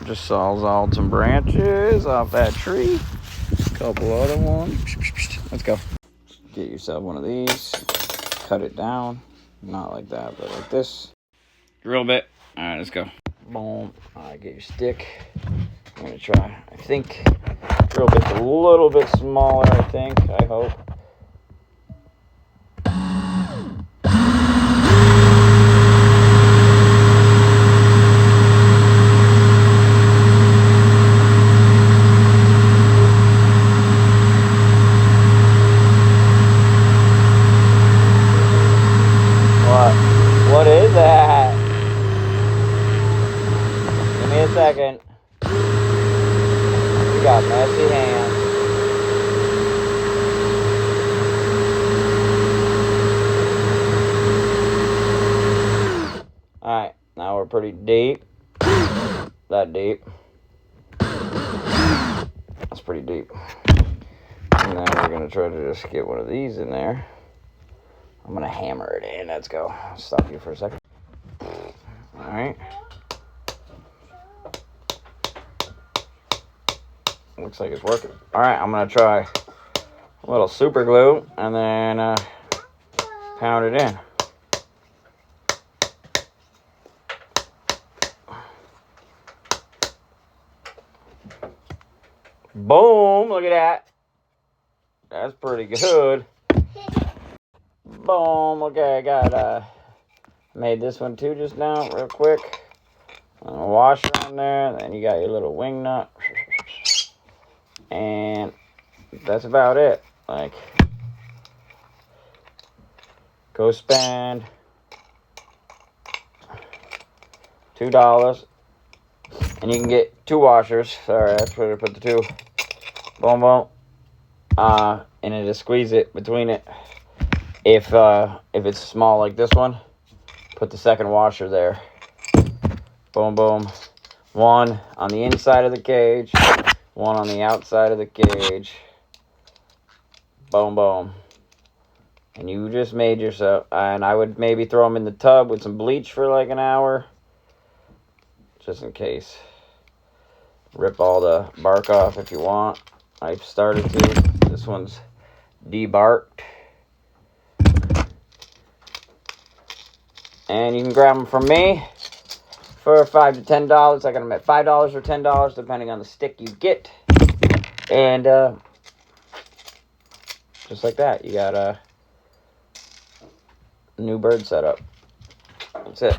Just sawzalled some branches off that tree. A couple other ones. Let's go. Get yourself one of these. Cut it down. Not like that, but like this. Drill bit. Alright, let's go. Boom. Alright, get your stick. I'm going to try, I think, drill bit's a little bit smaller, I think. I hope. What is that? Give me a second. You got messy hands. Alright, now we're pretty deep. That deep. That's pretty deep. And then we're going to try to just get one of these in there. I'm going to hammer it in. Let's go. I'll stop you for a second. Alright. Looks like it's working. Alright, I'm going to try a little super glue and then pound it in. Boom! Look at that. That's pretty good. Boom. Okay, I got made this one too just now, real quick. A washer on there. Then you got your little wing nut. And that's about it. Like, go spend $2 and you can get 2 washers. Sorry, that's where I put the 2. Boom, boom. And then just squeeze it between it. If it's small like this one, put the second washer there. Boom, boom. One on the inside of the cage. One on the outside of the cage. Boom, boom. And you just made yourself... And I would maybe throw them in the tub with some bleach for like an hour. Just in case. Rip all the bark off if you want. I've started to. This one's debarked. And you can grab them from me for $5 to $10. I got them at $5 or $10, depending on the stick you get. And just like that, you got a new bird setup. That's it.